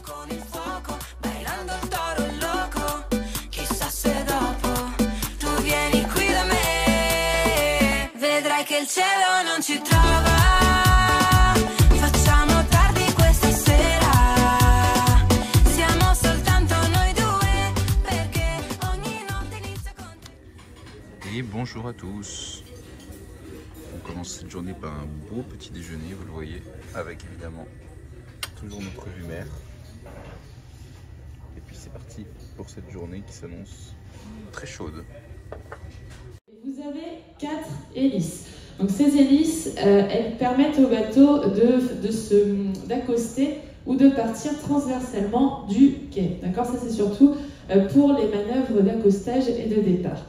con il fuoco, bailando il toro loco. Chissà se dopo tu vieni qui da me, vedrai che il cielo non ci trova. Facciamo tardi questa sera, siamo soltanto noi due, perché ogni notte inizia con te. Et bonjour à tous. On commence cette journée par un beau petit déjeuner, vous le voyez, avec évidemment toujours notre vue mer. Et puis c'est parti pour cette journée qui s'annonce très chaude. Vous avez 4 hélices. Donc ces hélices, elles permettent au bateau d'accoster ou de partir transversalement du quai. D'accord, ça c'est surtout pour les manœuvres d'accostage et de départ.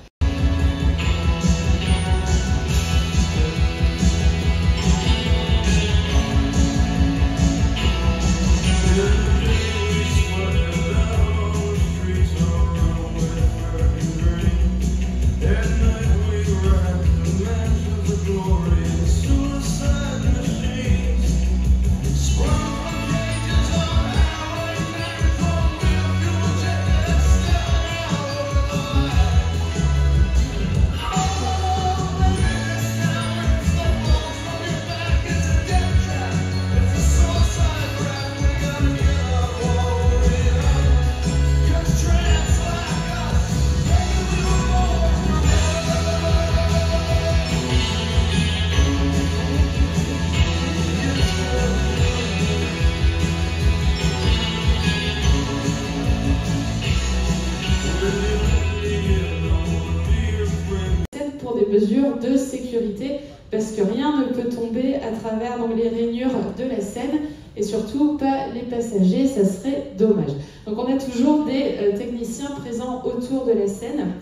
Mesures de sécurité parce que rien ne peut tomber à travers donc, les rainures de la Seine et surtout pas les passagers, ça serait dommage. Donc on a toujours des techniciens présents autour de la Seine.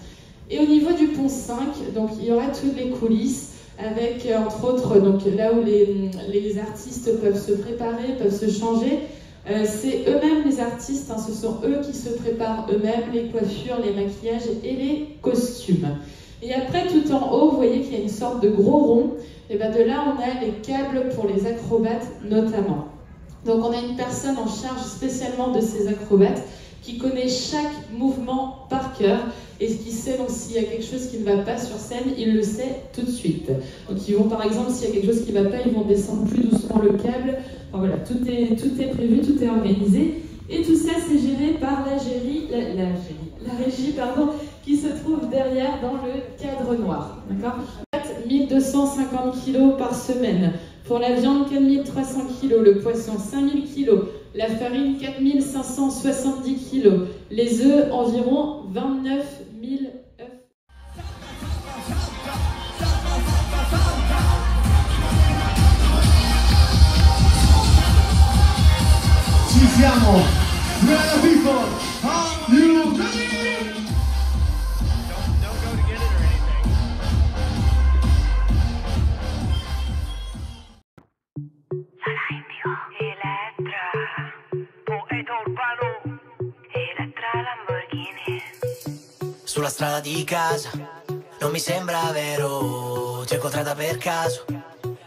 Et au niveau du pont 5, donc, il y aura toutes les coulisses avec entre autres donc, là où les artistes peuvent se préparer, peuvent se changer. C'est eux-mêmes les artistes, hein, ce sont eux qui se préparent eux-mêmes, les coiffures, les maquillages et les costumes. Et après, tout en haut, vous voyez qu'il y a une sorte de gros rond. Et bien de là, on a les câbles pour les acrobates notamment. Donc on a une personne en charge spécialement de ces acrobates qui connaît chaque mouvement par cœur et qui sait donc s'il y a quelque chose qui ne va pas sur scène, il le sait tout de suite. Donc ils vont par exemple, s'il y a quelque chose qui ne va pas, ils vont descendre plus doucement le câble. Enfin, voilà, tout est prévu, tout est organisé. Et tout ça, c'est géré par la régie, qui se trouve derrière dans le cadre noir. D'accord ? 1250 kg par semaine. Pour la viande, 4300 kg. Le poisson, 5000 kg. La farine, 4570 kg. Les œufs, environ 29 000 œufs. Ci siamo! Bravo people! Are you ready? Sulla strada di casa, non mi sembra vero, ti ho incontrata per caso,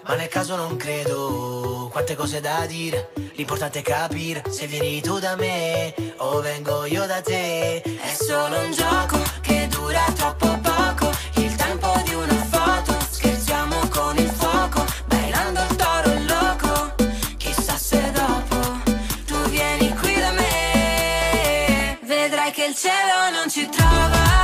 ma nel caso non credo, quante cose da dire, l'importante è capire, se vieni tu da me o vengo io da te, è solo un gioco che dura troppo poco, il tempo di una foto, scherziamo con il fuoco, bailando il toro loco, chissà se dopo tu vieni qui da me, vedrai che il cielo non ci trova.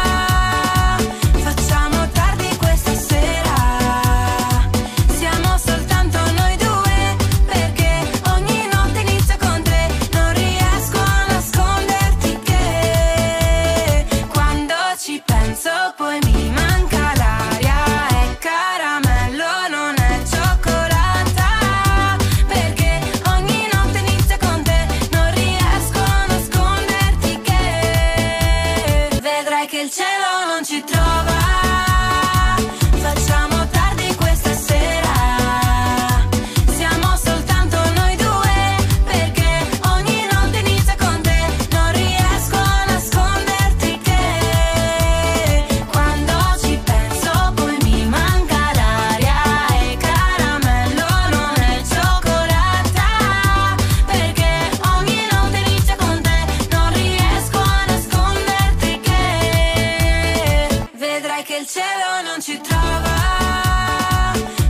cielo non ci trova.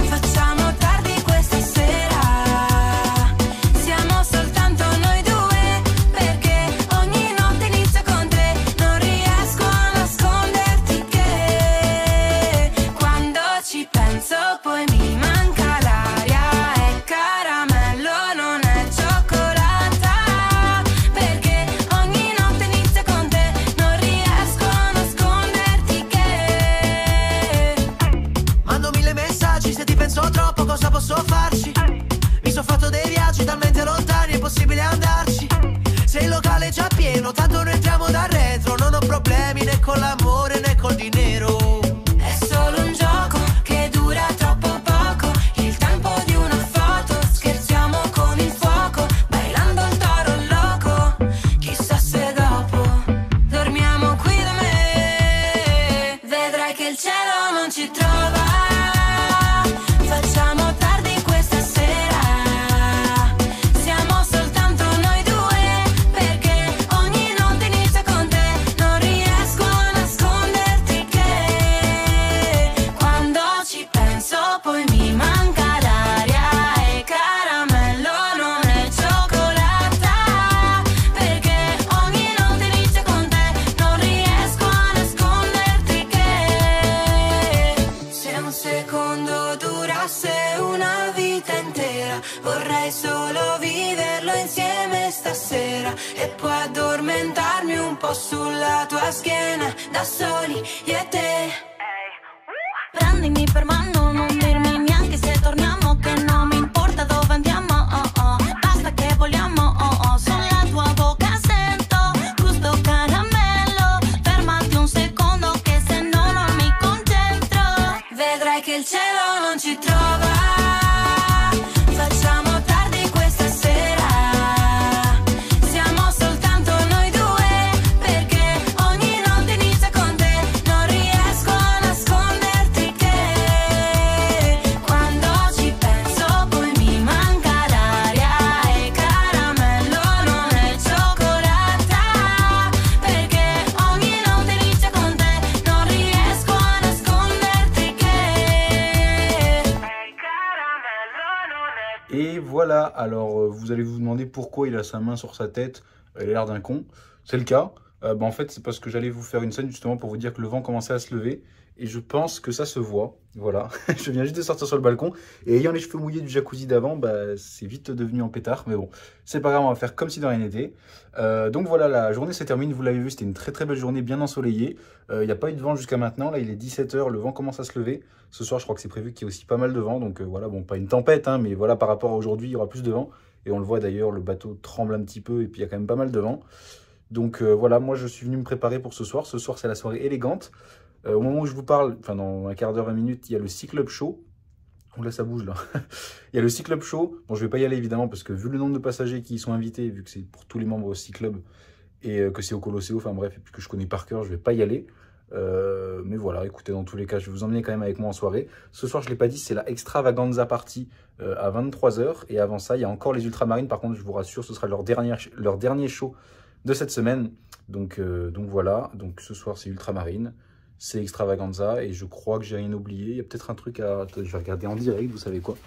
Facciamo tardi questa sera. Siamo soltanto noi due, perché ogni notte inizia con te. Non riesco a nasconderti che quando ci penso poi mi manca l'aria. È caramello, non è cioccolata, perché ogni notte inizia con te. Non riesco a nasconderti che mando 1000 messaggi, se ti penso troppo cosa posso farci? Mi sono fatto dei viaggi talmente lontani, è possibile andarci. Se il locale è già pieno, tanto noi entriamo da retro. Non ho problemi né con l'amore né col dinero. è solo un gioco che dura troppo poco. Il tempo di una foto, scherziamo con il fuoco, bailando il toro loco. Chissà se dopo dormiamo qui da me. Vedrai che il cielo non ci trova. Facciamo tardi questa sera. Siamo soltanto noi due, perché ogni notte inizia con te. Non riesco a nasconderti che quando ci penso poi mi manca l'aria. È caramello, non è cioccolata, perché ogni notte inizia con te. Non riesco a nasconderti che se un secondo durasse una vita intera, vorrei solo viverlo insieme stasera e poi addormentarmi un po' sulla tua schiena, da soli io e te. Prendimi per mano, non dirmi neanche se torniamo, che non mi importa dove andiamo, oh oh. Basta che vogliamo, oh oh. Sulla tua bocca sento gusto caramello. Fermati un secondo che se no non mi concentro. Vedrai che il cielo non ci trova. Facciamo tardi questa sera. Siamo soltanto noi due, perché ogni notte inizia con te. Non riesco a nasconderti che quando ci penso poi mi manca l'aria. È caramello, non è cioccolata, perché ogni notte inizia con te. Non riesco a nasconderti che Et voilà, alors vous allez vous demander pourquoi il a sa main sur sa tête, il a l'air d'un con. C'est le cas. En fait, c'est parce que j'allais vous faire une scène justement pour vous dire que le vent commençait à se lever. Et je pense que ça se voit. Voilà, je viens juste de sortir sur le balcon. Et ayant les cheveux mouillés du jacuzzi d'avant, bah, c'est vite devenu en pétard. Mais bon, c'est pas grave, on va faire comme si de rien n'était. Donc voilà, la journée se termine. Vous l'avez vu, c'était une très très belle journée, bien ensoleillée. Il n'y a pas eu de vent jusqu'à maintenant. Là, il est 17 h, le vent commence à se lever. Ce soir, je crois que c'est prévu qu'il y ait aussi pas mal de vent. Donc voilà, bon, pas une tempête, hein, mais voilà, par rapport à aujourd'hui, il y aura plus de vent. Et on le voit d'ailleurs, le bateau tremble un petit peu. Et puis, il y a quand même pas mal de vent. Donc voilà, moi, je suis venu me préparer pour ce soir. Ce soir, c'est la soirée élégante. Au moment où je vous parle, enfin dans un quart d'heure, 20 minutes, il y a le Cyclub Show. Oh là, ça bouge là. Il y a le Cyclub Show. Bon, je vais pas y aller évidemment parce que vu le nombre de passagers qui y sont invités, vu que c'est pour tous les membres au Cyclub et que c'est au Colosseo, enfin bref, et puis que je connais par cœur, je vais pas y aller. Mais voilà, écoutez, dans tous les cas, je vais vous emmener quand même avec moi en soirée. Ce soir, je l'ai pas dit, c'est la Extravaganza Party à 23 h. Et avant ça, il y a encore les Ultramarines. Par contre, je vous rassure, ce sera leur dernier show de cette semaine. Donc voilà, donc ce soir, c'est Ultramarine. C'est Extravaganza et je crois que j'ai rien oublié. Il y a peut-être un truc à... Attends, je vais regarder en direct, vous savez quoi.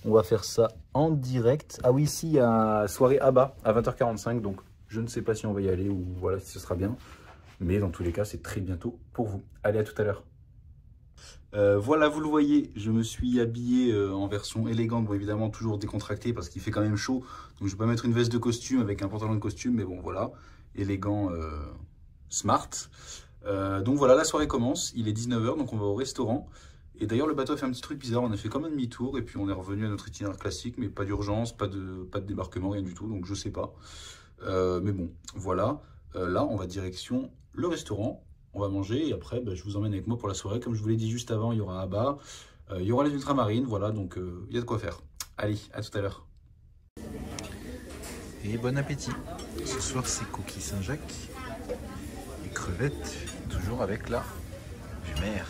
On va faire ça en direct. Ah oui, ici, il y a soirée ABBA à 20 h 45. Donc, je ne sais pas si on va y aller ou voilà, si ce sera bien. Mais dans tous les cas, c'est très bientôt pour vous. Allez, à tout à l'heure. Voilà, vous le voyez, je me suis habillé en version élégante. Bon, évidemment, toujours décontracté parce qu'il fait quand même chaud. Donc, je vais pas mettre une veste de costume avec un pantalon de costume. Mais bon, voilà, élégant, smart. Donc voilà, la soirée commence, il est 19 h, donc on va au restaurant. Et d'ailleurs, le bateau a fait un petit truc bizarre, on a fait comme un demi-tour et puis on est revenu à notre itinéraire classique, mais pas d'urgence, pas de débarquement, rien du tout, donc je sais pas. Mais bon, voilà, là on va direction le restaurant, on va manger et après je vous emmène avec moi pour la soirée. Comme je vous l'ai dit juste avant, il y aura ABBA, il y aura les Ultramarines, voilà, donc il y a de quoi faire. Allez, à tout à l'heure. Et bon appétit. Ce soir c'est coquille Saint-Jacques. Crevettes, toujours avec la vue mer.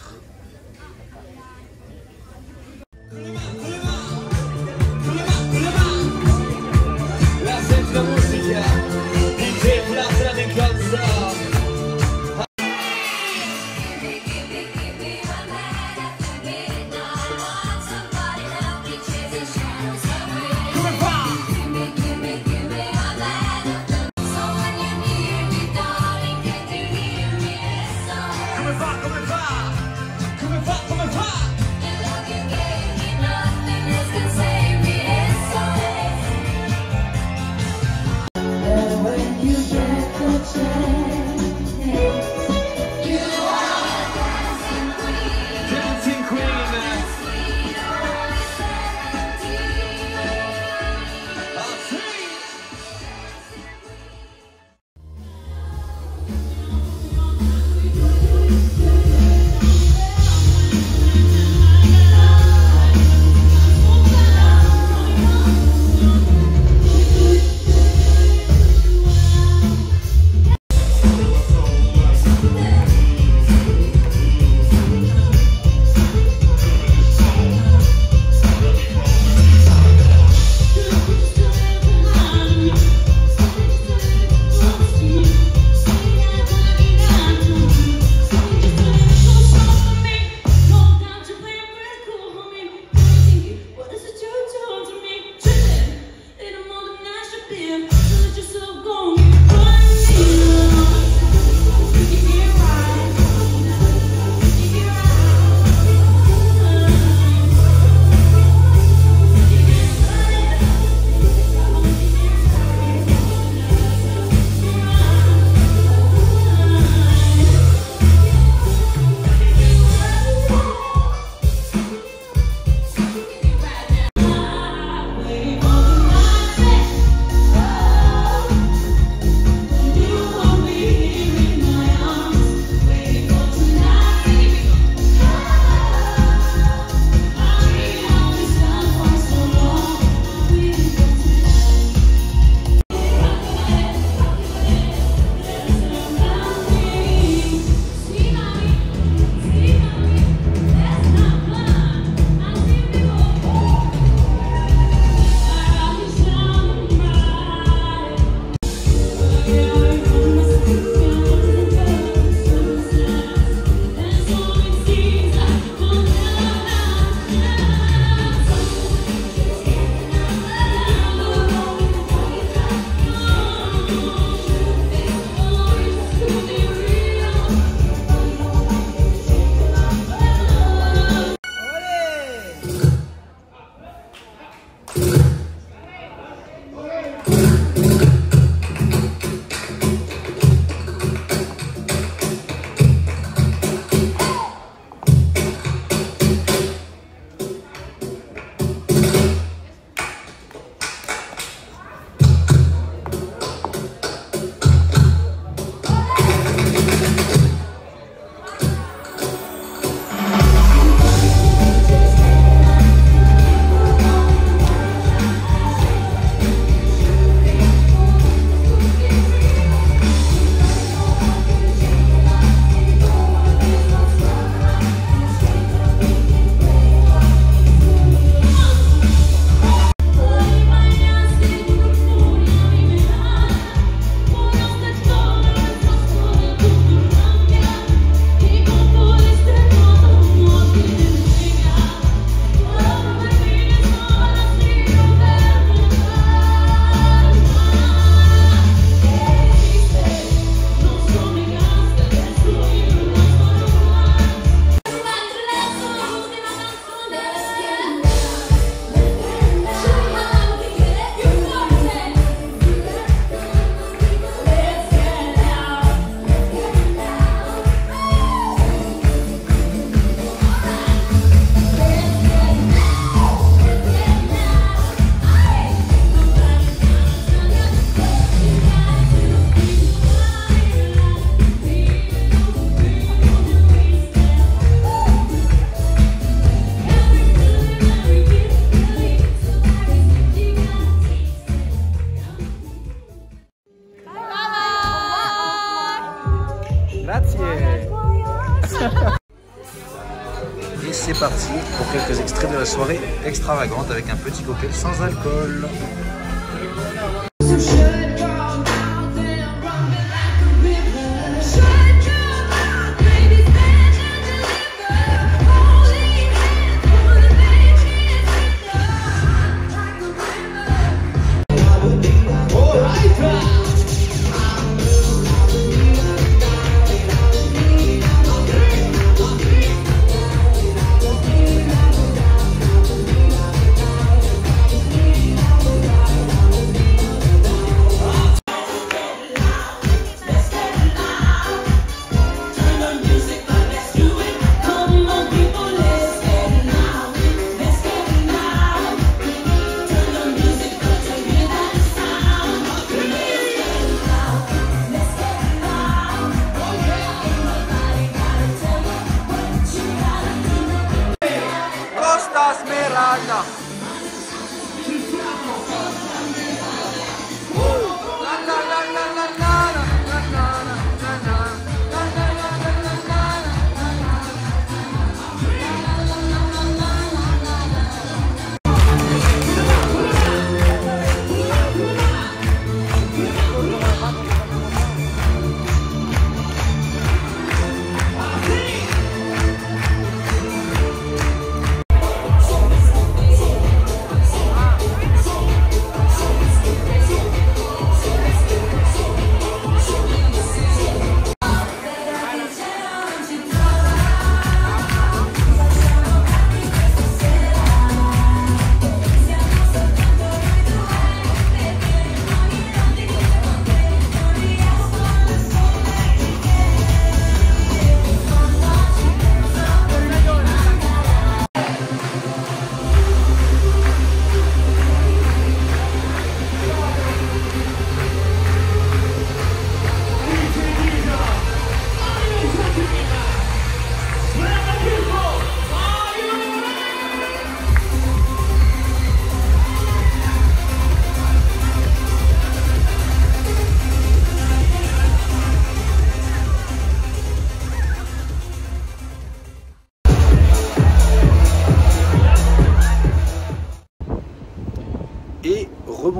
Et c'est parti pour quelques extraits de la soirée extravagante avec un petit cocktail sans alcool.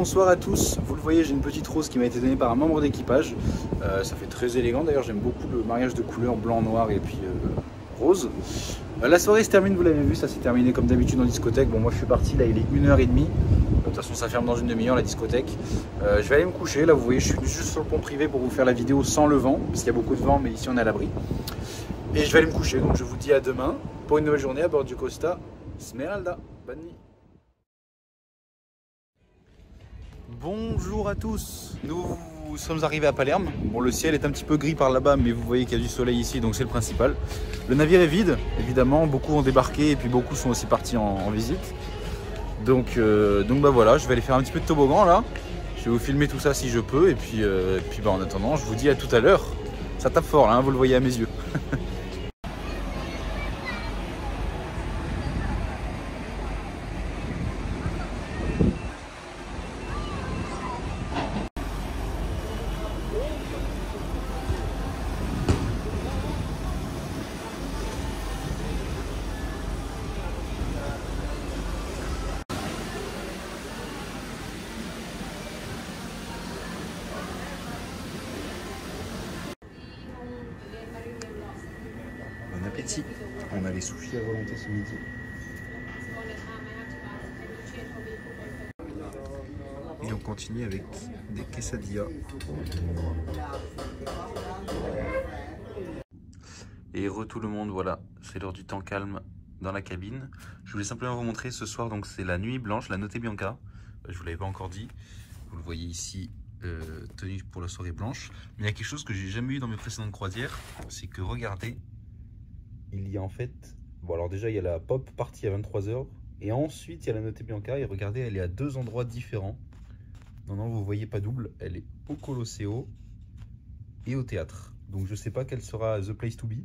bonsoir à tous. Vous le voyez, j'ai une petite rose qui m'a été donnée par un membre d'équipage. Ça fait très élégant d'ailleurs, j'aime beaucoup le mariage de couleurs blanc, noir et puis rose. La soirée se termine, vous l'avez vu, ça s'est terminé comme d'habitude en discothèque. Bon, moi je suis parti, là il est 1h30. De toute façon ça ferme dans une demi-heure la discothèque. Je vais aller me coucher, là vous voyez je suis juste sur le pont privé pour vous faire la vidéo sans le vent, parce qu'il y a beaucoup de vent mais ici on est à l'abri. Et je vais aller me coucher, donc je vous dis à demain pour une nouvelle journée à bord du Costa Smeralda. Bonne nuit. Bonjour à tous, nous sommes arrivés à Palerme. Bon, le ciel est un petit peu gris par là-bas, mais vous voyez qu'il y a du soleil ici, donc c'est le principal. Le navire est vide, évidemment, beaucoup ont débarqué et puis beaucoup sont aussi partis en visite. Donc bah voilà, je vais aller faire un petit peu de toboggan là. Je vais vous filmer tout ça si je peux et puis bah, en attendant, je vous dis à tout à l'heure. Ça tape fort là, hein, vous le voyez à mes yeux. Bon appétit. On a les sushis à volonté ce midi. Et on continue avec des quesadillas. Et tout le monde, voilà, c'est l'heure du temps calme dans la cabine. Je voulais simplement vous montrer ce soir, donc c'est la nuit blanche, la Notte Bianca. Je vous l'avais pas encore dit. Vous le voyez ici, tenue pour la soirée blanche. Mais il y a quelque chose que j'ai jamais eu dans mes précédentes croisières, c'est que regardez, il y a en fait, bon alors déjà il y a la pop partie à 23 h et ensuite il y a la Notte Bianca et regardez, elle est à deux endroits différents. Non, vous voyez pas double, elle est au Colosseo et au théâtre. Donc je sais pas quel sera the place to be,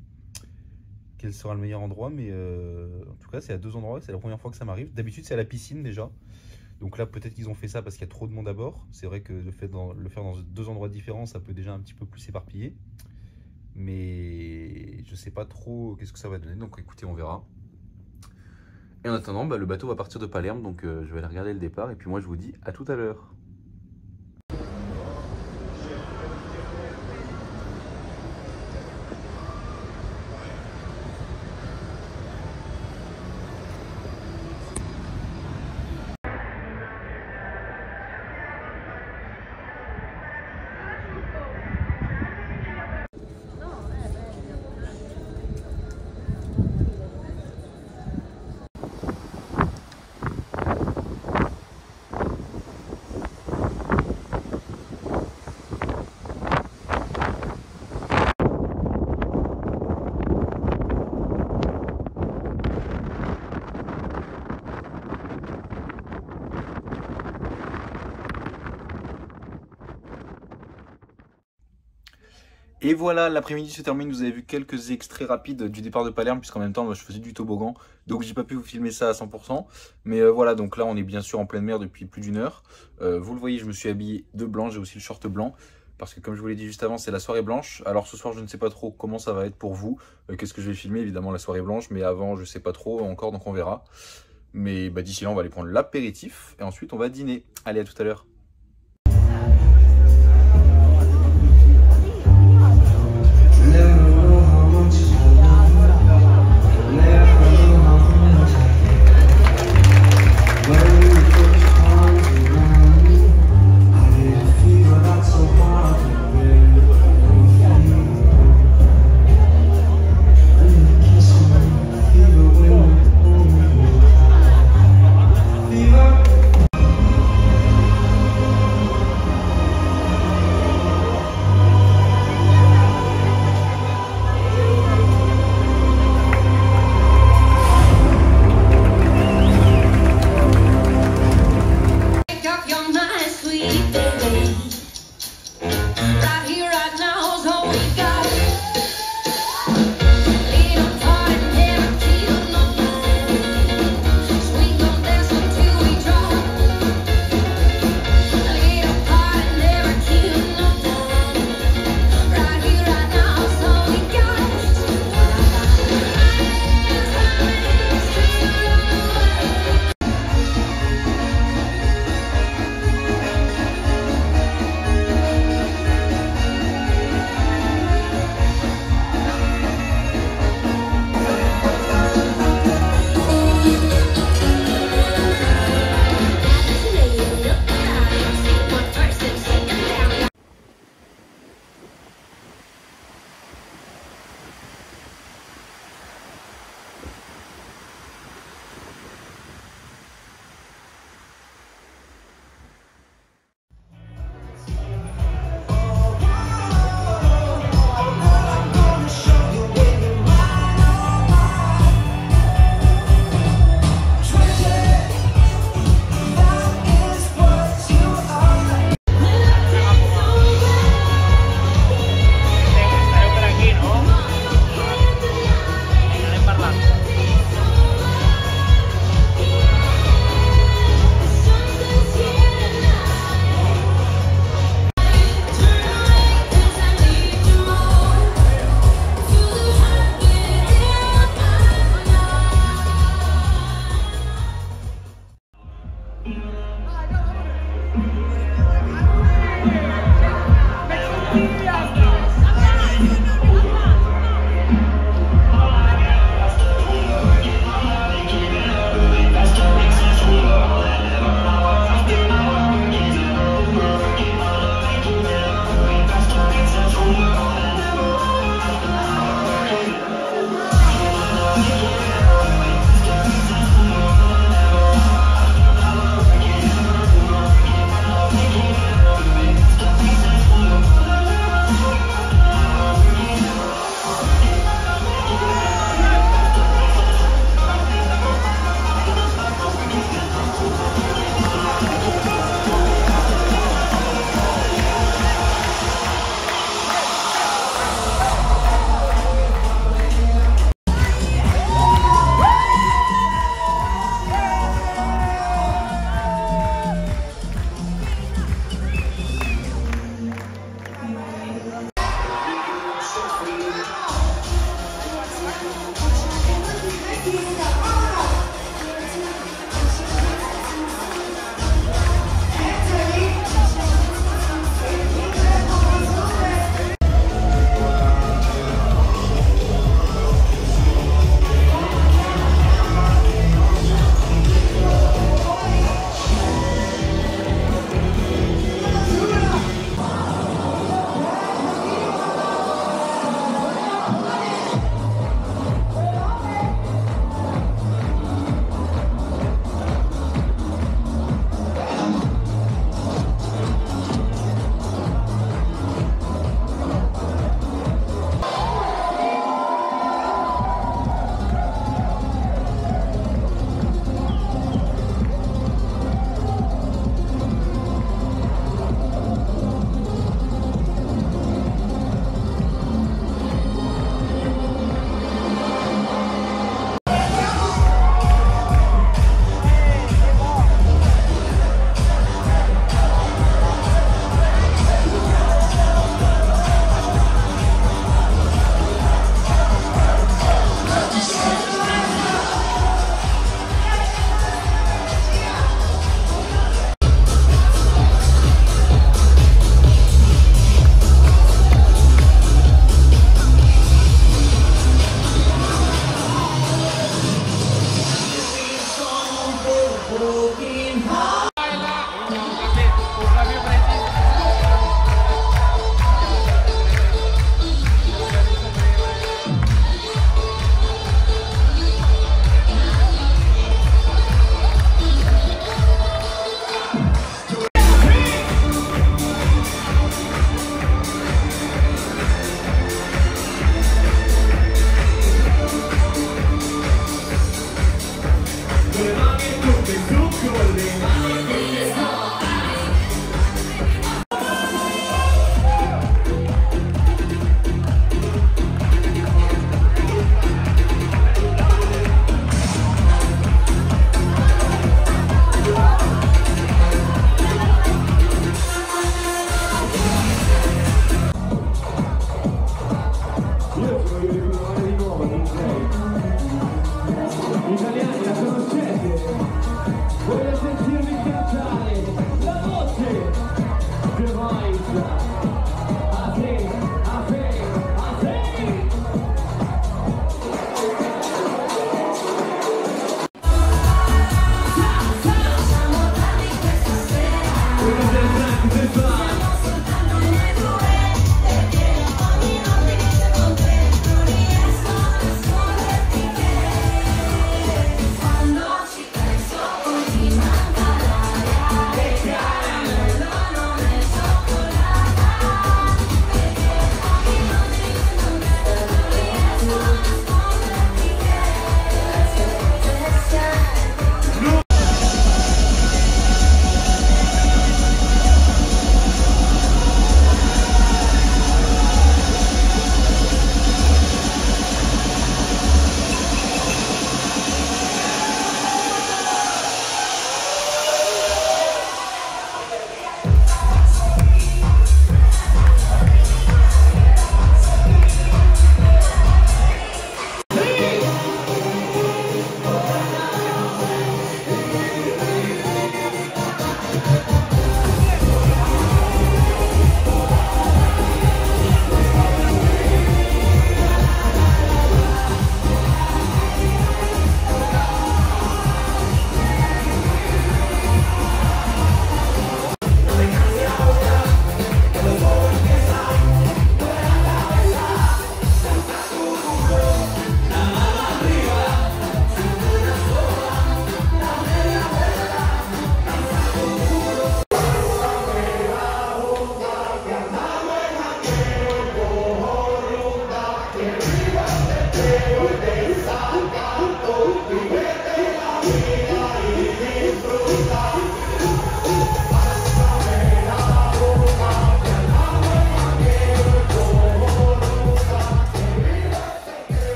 quel sera le meilleur endroit, mais en tout cas c'est à deux endroits, c'est la première fois que ça m'arrive. D'habitude c'est à la piscine déjà. Donc là peut-être qu'ils ont fait ça parce qu'il y a trop de monde à bord. C'est vrai que le faire dans deux endroits différents, ça peut déjà un petit peu plus s'éparpiller. Mais je sais pas trop qu'est-ce que ça va donner, donc écoutez, on verra. Et en attendant, bah, le bateau va partir de Palerme, donc je vais aller regarder le départ. Et puis moi je vous dis à tout à l'heure. Et voilà, l'après-midi se termine, vous avez vu quelques extraits rapides du départ de Palerme, puisqu'en même temps, je faisais du toboggan, donc j'ai pas pu vous filmer ça à 100%. Mais voilà, donc là, on est bien sûr en pleine mer depuis plus d'une heure. Vous le voyez, je me suis habillé de blanc, j'ai aussi le short blanc, parce que comme je vous l'ai dit juste avant, c'est la soirée blanche. Alors ce soir, je ne sais pas trop comment ça va être pour vous, qu'est-ce que je vais filmer, évidemment la soirée blanche, mais avant, je sais pas trop encore, donc on verra. Mais bah, d'ici là, on va aller prendre l'apéritif, et ensuite, on va dîner. Allez, à tout à l'heure.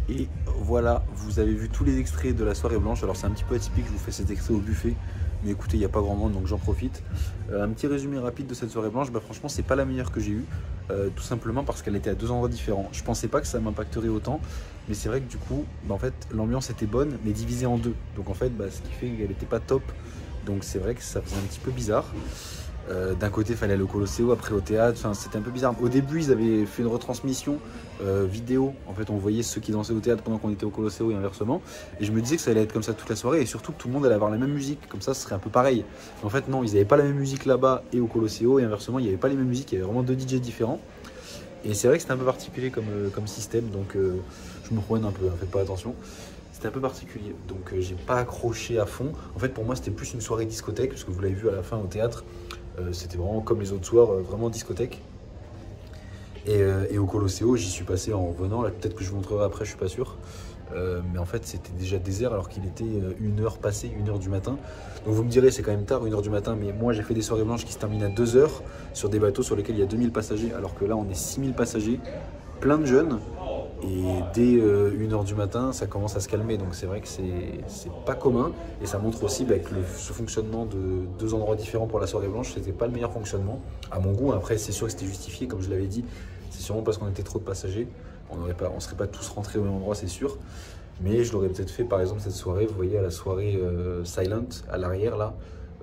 Et voilà, vous avez vu tous les extraits de la soirée blanche. Alors c'est un petit peu atypique, je vous fais cet extrait au buffet. Mais écoutez, il n'y a pas grand monde, donc j'en profite. Un petit résumé rapide de cette soirée blanche. Bah, franchement, c'est pas la meilleure que j'ai eue. Tout simplement parce qu'elle était à 2 endroits différents. Je pensais pas que ça m'impacterait autant. Mais c'est vrai que du coup, bah, en fait, l'ambiance était bonne, mais divisée en 2. Donc en fait, bah, ce qui fait qu'elle n'était pas top. Donc c'est vrai que ça faisait un petit peu bizarre. D'un côté, il fallait aller au Colosseo, après au théâtre. Enfin, c'était un peu bizarre. Au début, ils avaient fait une retransmission vidéo. En fait, on voyait ceux qui dansaient au théâtre pendant qu'on était au Colosseo et inversement. Et je me disais que ça allait être comme ça toute la soirée. Et surtout que tout le monde allait avoir la même musique. Comme ça, ce serait un peu pareil. Mais en fait, non, ils n'avaient pas la même musique là-bas et au Colosseo. Et inversement, il n'y avait pas les mêmes musiques. Il y avait vraiment 2 DJ différents. Et c'est vrai que c'était un peu particulier comme système. Donc, je me promène un peu. Hein, faites pas attention. C'était un peu particulier. Donc, j'ai pas accroché à fond. En fait, pour moi, c'était plus une soirée discothèque. Parce que vous l'avez vu à la fin au théâtre. C'était vraiment comme les autres soirs, vraiment discothèque. Et au Colosseo, j'y suis passé en revenant. Peut-être que je vous montrerai après, je suis pas sûr. Mais en fait, c'était déjà désert alors qu'il était 1h passée, 1h du matin. Donc vous me direz, c'est quand même tard, 1h du matin. Mais moi, j'ai fait des soirées blanches qui se terminent à 2h sur des bateaux sur lesquels il y a 2000 passagers. Alors que là, on est 6000 passagers, plein de jeunes. Et dès 1h du matin, ça commence à se calmer. Donc c'est vrai que c'est pas commun. Et ça montre aussi bah, que ce fonctionnement de 2 endroits différents pour la soirée blanche, c'était pas le meilleur fonctionnement, à mon goût. Après, c'est sûr que c'était justifié, comme je l'avais dit. C'est sûrement parce qu'on était trop de passagers. On serait pas tous rentrés au même endroit, c'est sûr. Mais je l'aurais peut-être fait, par exemple, cette soirée. Vous voyez, à la soirée Silent, à l'arrière, là.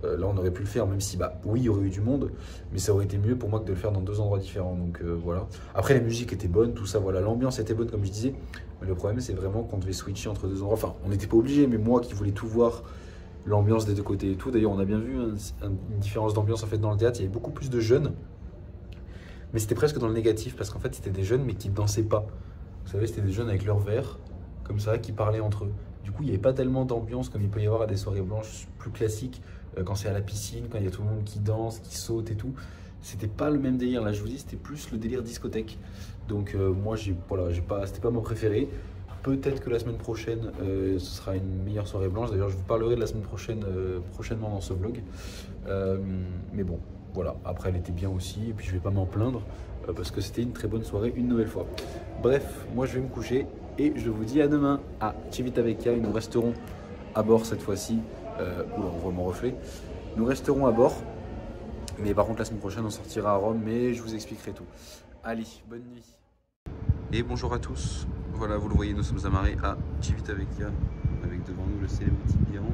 Là, on aurait pu le faire, même si, bah, oui, il y aurait eu du monde, mais ça aurait été mieux pour moi que de le faire dans 2 endroits différents. Donc voilà. Après, la musique était bonne, tout ça, voilà. L'ambiance était bonne, comme je disais. Mais le problème, c'est vraiment qu'on devait switcher entre 2 endroits. Enfin, on n'était pas obligé, mais moi qui voulais tout voir, l'ambiance des 2 côtés et tout. D'ailleurs, on a bien vu une différence d'ambiance en fait dans le théâtre. Il y avait beaucoup plus de jeunes, mais c'était presque dans le négatif parce qu'en fait, c'était des jeunes, mais qui ne dansaient pas. Vous savez, c'était des jeunes avec leur verre, comme ça, qui parlaient entre eux. Du coup, il n'y avait pas tellement d'ambiance comme il peut y avoir à des soirées blanches plus classiques. Quand c'est à la piscine, quand il y a tout le monde qui danse, qui saute et tout, c'était pas le même délire. Là, je vous dis, c'était plus le délire discothèque. Donc moi, voilà, c'était pas mon préféré. Peut-être que la semaine prochaine, ce sera une meilleure soirée blanche. D'ailleurs, je vous parlerai de la semaine prochaine prochainement dans ce vlog. Mais bon, voilà. Après, elle était bien aussi. Et puis, je vais pas m'en plaindre parce que c'était une très bonne soirée une nouvelle fois. Bref, moi, je vais me coucher et je vous dis à demain à Civitavecchia. Nous resterons à bord cette fois-ci. Oula, on voit mon reflet. Nous resterons à bord, mais par contre la semaine prochaine on sortira à Rome, mais je vous expliquerai tout. Allez, bonne nuit. Et bonjour à tous. Voilà, vous le voyez, nous sommes amarrés à Civitavecchia avec devant nous le célèbre Tibiande.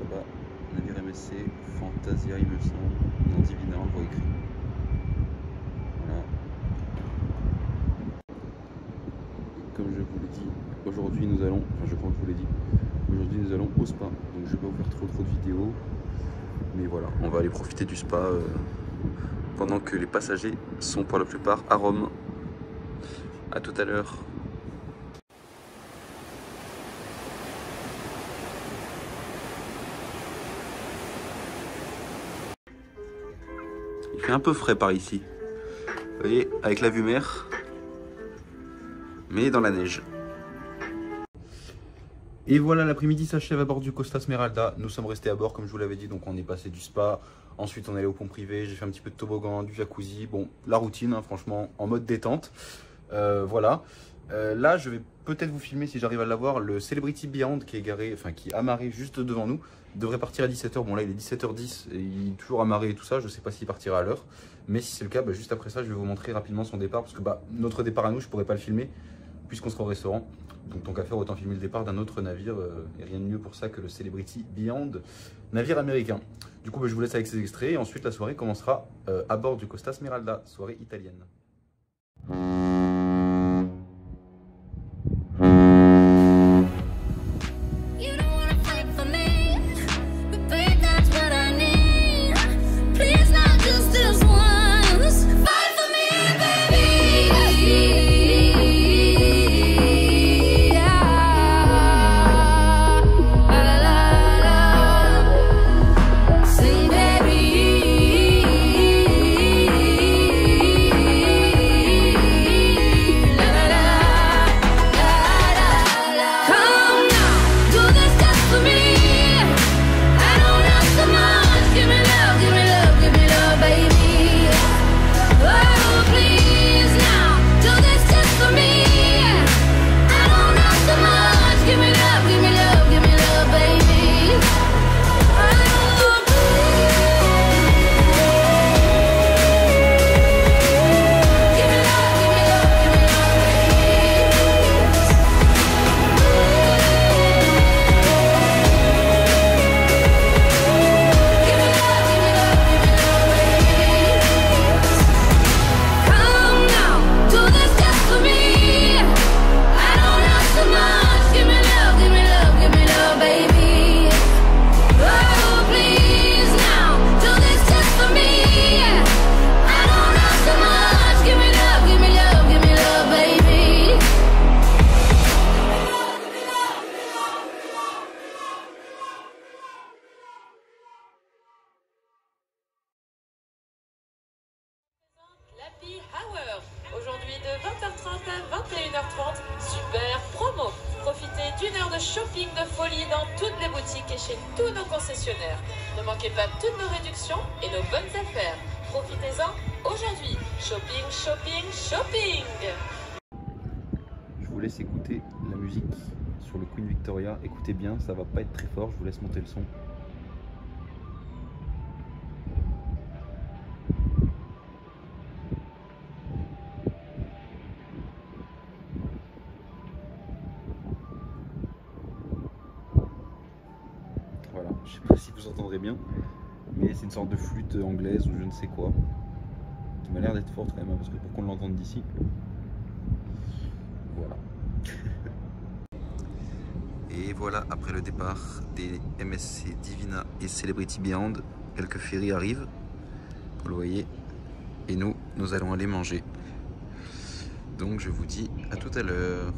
Là-bas, Navire MSC, Fantasia il me semble, non Divina, on le voit écrit. Voilà. Comme je vous l'ai dit, aujourd'hui nous allons, enfin je crois que je vous l'ai dit, aujourd'hui nous allons au spa. Donc je vais pas vous faire trop de vidéos. Mais voilà, on va aller profiter du spa pendant que les passagers sont pour la plupart à Rome. A tout à l'heure. Il fait un peu frais par ici. Vous voyez, avec la vue mer, mais dans la neige. Et voilà, l'après-midi s'achève à bord du Costa Smeralda. Nous sommes restés à bord, comme je vous l'avais dit, donc on est passé du spa. Ensuite, on est allé au pont privé. J'ai fait un petit peu de toboggan, du jacuzzi. Bon, la routine, hein, franchement, en mode détente. Voilà. Là, je vais peut-être vous filmer, si j'arrive à l'avoir, le Celebrity Beyond qui est garé, enfin qui est amarré juste devant nous. Il devrait partir à 17 h. Bon, là, il est 17 h 10 et il est toujours amarré et tout ça. Je ne sais pas s'il partira à l'heure. Mais si c'est le cas, bah, juste après ça, je vais vous montrer rapidement son départ. Parce que bah, notre départ à nous, je ne pourrais pas le filmer puisqu'on sera au restaurant. Donc tant qu'à faire, autant filmer le départ d'un autre navire. Et rien de mieux pour ça que le Celebrity Beyond, navire américain. Du coup, bah, je vous laisse avec ces extraits. Et ensuite, la soirée commencera à bord du Costa Smeralda, soirée italienne. Happy Hour. Aujourd'hui de 20h30 à 21h30, super promo. Profitez d'une heure de shopping de folie dans toutes les boutiques et chez tous nos concessionnaires. Ne manquez pas toutes nos réductions et nos bonnes affaires. Profitez-en aujourd'hui. Shopping, shopping, shopping. Je vous laisse écouter la musique sur le Queen Victoria. Écoutez bien, ça va pas être très fort, je vous laisse monter le son. Voilà, je sais pas si vous entendrez bien, mais c'est une sorte de flûte anglaise ou je ne sais quoi. Qui m'a l'air d'être forte quand même, hein, parce que pour qu'on l'entende d'ici. Voilà. Et voilà, après le départ des MSC Divina et Celebrity Beyond, quelques ferries arrivent, vous le voyez, et nous allons aller manger. Donc je vous dis à tout à l'heure.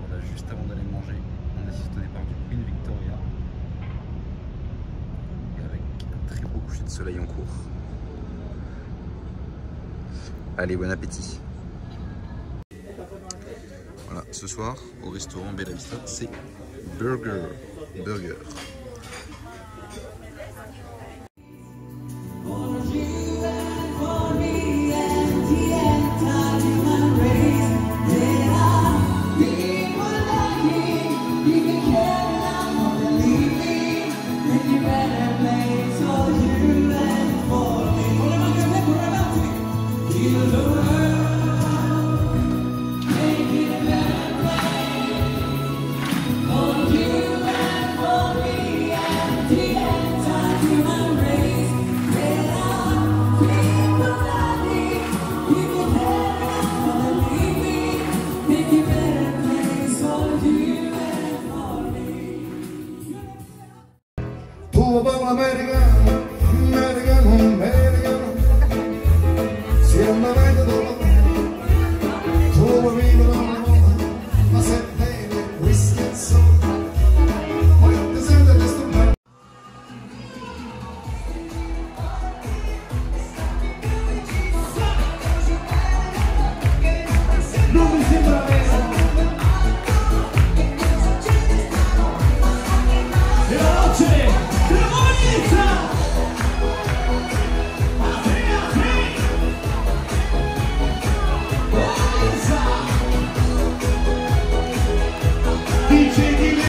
Voilà, juste avant d'aller manger, on assiste au départ du Queen Victoria, avec un très beau coucher de soleil en cours. Allez, bon appétit. Voilà, ce soir, au restaurant Bella Vista, c'est burger. Make it better. Americano, americano, americano, siamo avanti dopo, come vivono, ma se bene, whisky e soda, poi ti senti disturbato. Non mi sembra vero. E la noce della Monizza. Dice di me.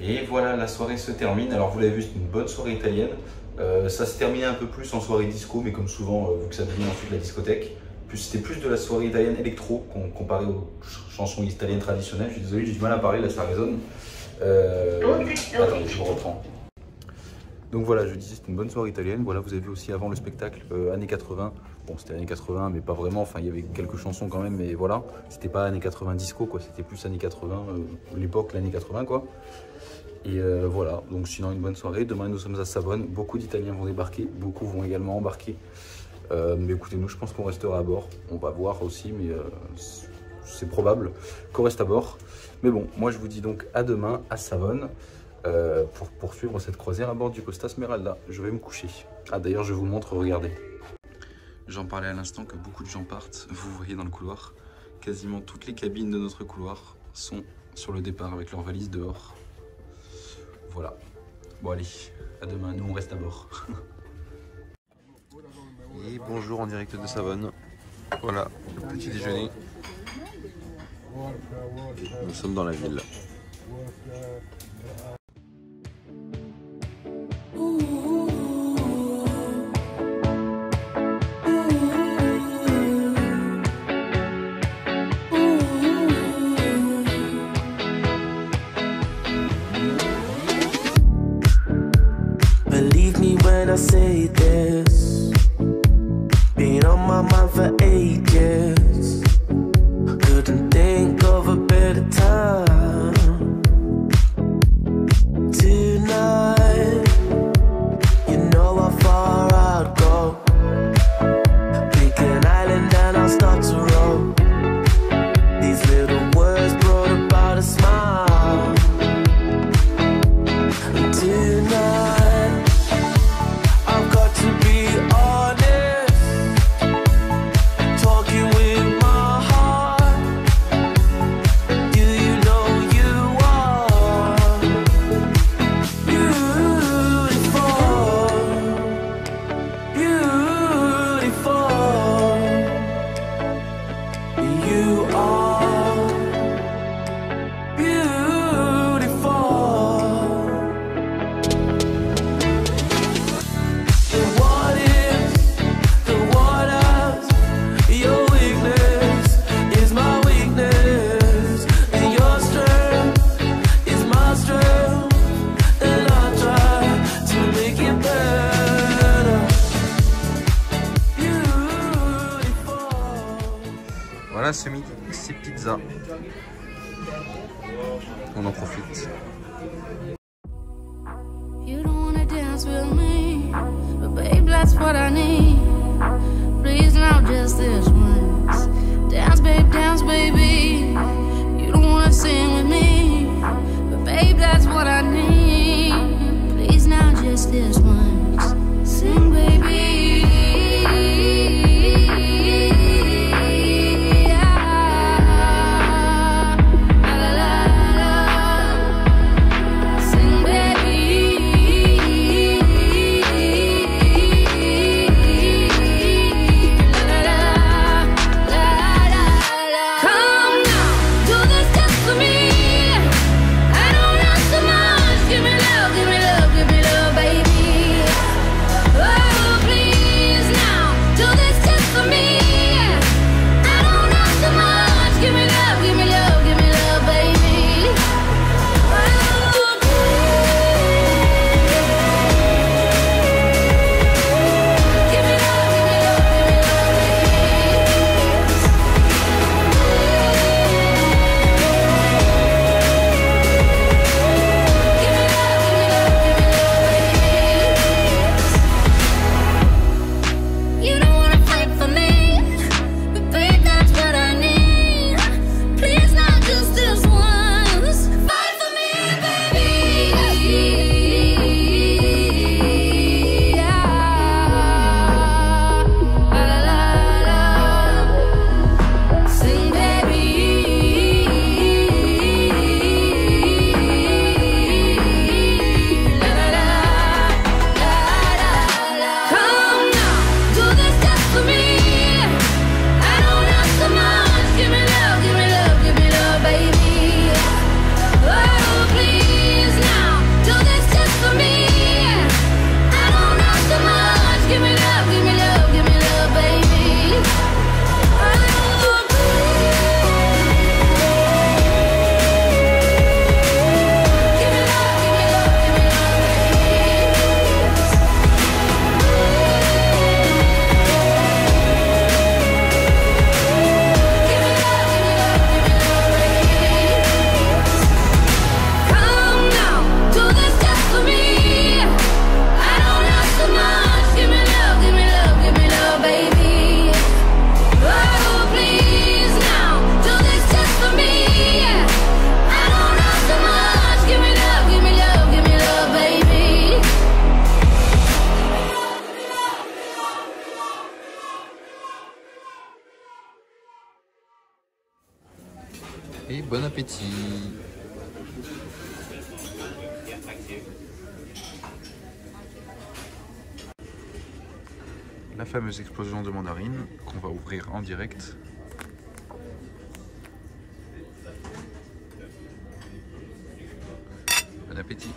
Et voilà, la soirée se termine. Alors vous l'avez vu, c'est une bonne soirée italienne. Ça se terminait un peu plus en soirée disco, mais comme souvent, vu que ça devient ensuite la discothèque. C'était plus de la soirée italienne électro comparé aux chansons italiennes traditionnelles. Je suis désolé, j'ai du mal à parler, là ça résonne. Attendez, je vous reprends. Donc voilà, je disais, c'était une bonne soirée italienne. Voilà, vous avez vu aussi avant le spectacle, années 80. Bon, c'était années 80, mais pas vraiment. Enfin, il y avait quelques chansons quand même, mais voilà. C'était pas années 80 disco, quoi. C'était plus années 80, l'époque, l'année 80, quoi. Et voilà, donc sinon une bonne soirée. Demain, nous sommes à Savone. Beaucoup d'Italiens vont débarquer. Beaucoup vont également embarquer. Mais écoutez, nous, je pense qu'on restera à bord. On va voir aussi, mais c'est probable qu'on reste à bord. Mais bon, moi, je vous dis donc à demain à Savone. Pour poursuivre cette croisière à bord du Costa Smeralda. Je vais me coucher. Ah d'ailleurs je vous montre, regardez. J'en parlais à l'instant que beaucoup de gens partent, vous voyez dans le couloir. Quasiment toutes les cabines de notre couloir sont sur le départ avec leurs valises dehors. Voilà. Bon allez, à demain, nous on reste à bord. Et bonjour en direct de Savonne. Voilà, le petit déjeuner. Nous sommes dans la ville. Believe me when I say this, been on my mind for ages. Couldn't think of a better time. Tonight, you know how far I'd go. Pick an island and I'll start to roll. These little words brought about a smile. And tonight, I've got to be honest, talking with my heart. Do you know you are beautiful, beautiful. You are beautiful. What if the waters, your weakness is my weakness, and your strength is my strength, and I try to make it better. Beautiful. Voilà ce midi, c'est pizza. On en profite. You don't wanna dance with me, but babe, that's what I need. Please now, just this once. Dance, baby. You don't wanna sing with me, but babe, that's what I need. Please now, just this once. Sing, baby. Give me love, baby. Bon appétit. La fameuse explosion de mandarine qu'on va ouvrir en direct. Bon appétit.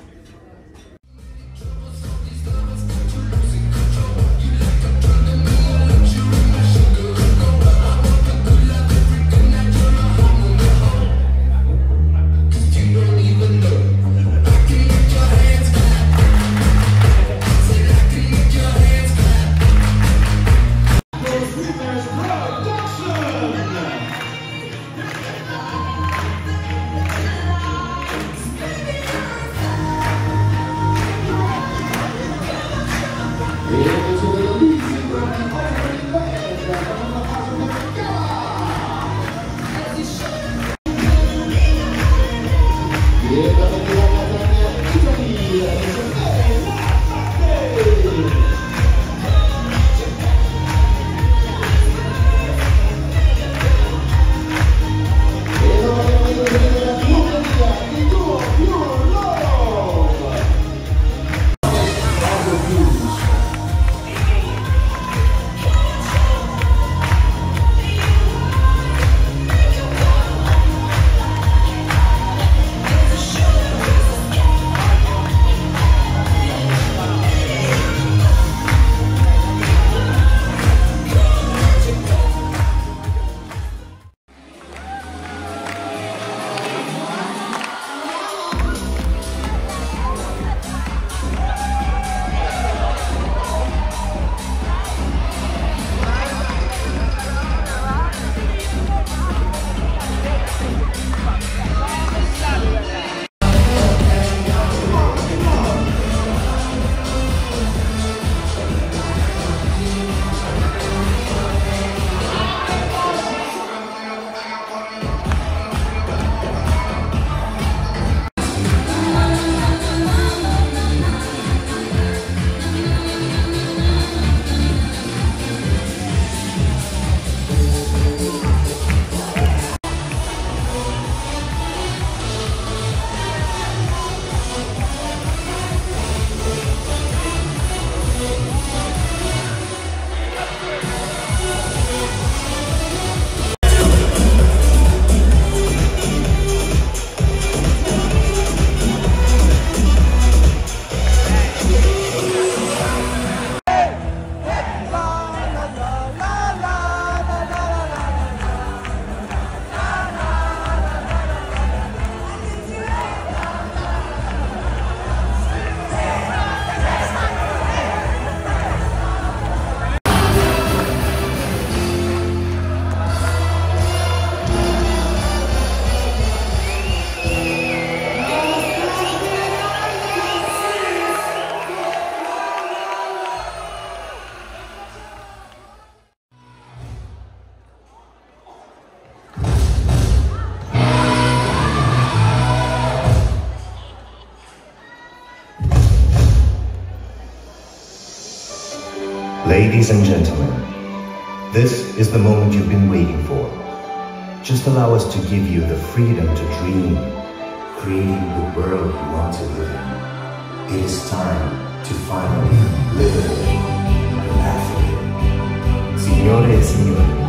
Ladies and gentlemen, this is the moment you've been waiting for. Just allow us to give you the freedom to dream, creating the world you want to live in. It is time to finally live it and laugh it. Signore e signori,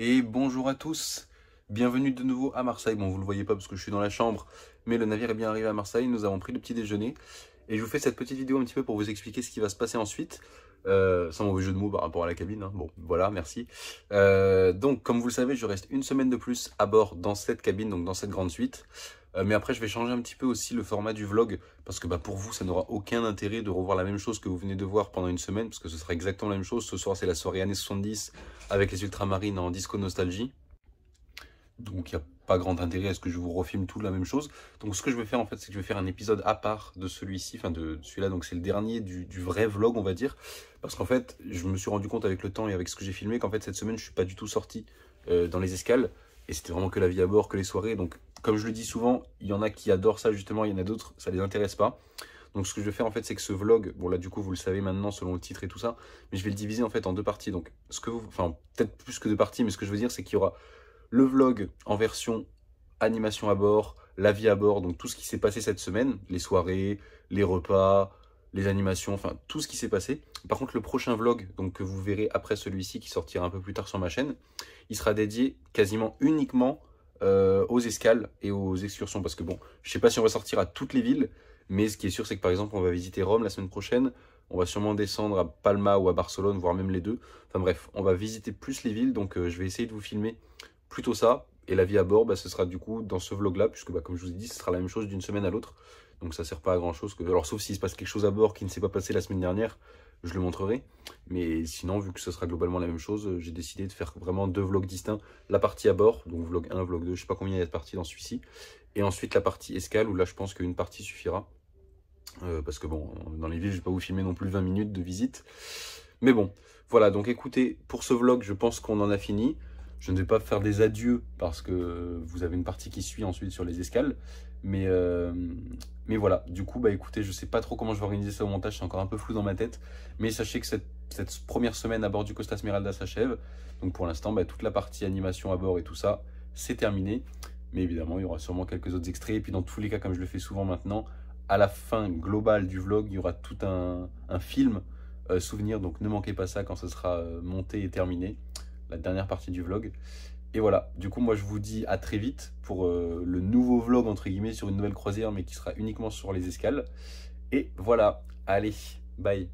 Et bonjour à tous, bienvenue de nouveau à Marseille. Bon, vous le voyez pas parce que je suis dans la chambre, mais le navire est bien arrivé à Marseille. Nous avons pris le petit déjeuner et je vous fais cette petite vidéo un petit peu pour vous expliquer ce qui va se passer ensuite. Sans mauvais jeu de mots par rapport à la cabine, hein. Bon, voilà, merci. Donc, comme vous le savez, je reste une semaine de plus à bord dans cette cabine, donc dans cette grande suite. Mais après, je vais changer un petit peu aussi le format du vlog, parce que pour vous, ça n'aura aucun intérêt de revoir la même chose que vous venez de voir pendant une semaine, parce que ce sera exactement la même chose. Ce soir, c'est la soirée années 70 avec les ultramarines en disco nostalgie. Donc, il n'y a pas grand intérêt à ce que je vous refilme tout la même chose. Donc, ce que je vais faire, en fait, c'est que je vais faire un épisode à part de celui-ci, enfin de celui-là. Donc, c'est le dernier du vrai vlog, on va dire. Parce qu'en fait, je me suis rendu compte avec le temps et avec ce que j'ai filmé qu'en fait, cette semaine, je suis pas du tout sorti dans les escales. Et c'était vraiment que la vie à bord, que les soirées. Donc, comme je le dis souvent, il y en a qui adorent ça, justement. Il y en a d'autres, ça les intéresse pas. Donc, ce que je vais faire, en fait, c'est que ce vlog, bon, là, du coup, vous le savez maintenant, selon le titre et tout ça. Mais je vais le diviser, en fait, en deux parties. Donc, enfin, peut-être plus que deux parties. Mais ce que je veux dire, c'est qu'il y aura le vlog en version animation à bord, la vie à bord, donc tout ce qui s'est passé cette semaine, les soirées, les repas, les animations, enfin tout ce qui s'est passé. Par contre, le prochain vlog, donc que vous verrez après celui-ci qui sortira un peu plus tard sur ma chaîne, il sera dédié quasiment uniquement aux escales et aux excursions. Parce que bon, je sais pas si on va sortir à toutes les villes, mais ce qui est sûr, c'est que par exemple, on va visiter Rome la semaine prochaine, on va sûrement descendre à Palma ou à Barcelone, voire même les deux. Enfin bref, on va visiter plus les villes, donc je vais essayer de vous filmer plutôt ça. Et la vie à bord, ce sera du coup dans ce vlog-là, puisque comme je vous ai dit, ce sera la même chose d'une semaine à l'autre. Donc ça ne sert pas à grand-chose. Alors sauf s'il se passe quelque chose à bord qui ne s'est pas passé la semaine dernière, je le montrerai. Mais sinon, vu que ce sera globalement la même chose, j'ai décidé de faire vraiment deux vlogs distincts. La partie à bord, donc vlog 1, vlog 2, je sais pas combien il y a de parties dans celui-ci. Et ensuite la partie escale, où là je pense qu'une partie suffira. Parce que bon, dans les villes, je ne vais pas vous filmer non plus 20 minutes de visite. Mais bon, voilà, donc écoutez, pour ce vlog, je pense qu'on en a fini. Je ne vais pas faire des adieux parce que vous avez une partie qui suit ensuite sur les escales. Mais voilà, du coup, écoutez, je ne sais pas trop comment je vais organiser ça au montage, c'est encore un peu flou dans ma tête. Mais sachez que cette première semaine à bord du Costa Smeralda s'achève. Donc pour l'instant, toute la partie animation à bord et tout ça, c'est terminé. Mais évidemment, il y aura sûrement quelques autres extraits. Et puis dans tous les cas, comme je le fais souvent maintenant, à la fin globale du vlog, il y aura tout un film souvenir. Donc ne manquez pas ça quand ce sera monté et terminé. La dernière partie du vlog. Et voilà, du coup moi je vous dis à très vite pour le nouveau vlog entre guillemets sur une nouvelle croisière mais qui sera uniquement sur les escales. Et voilà, allez, bye.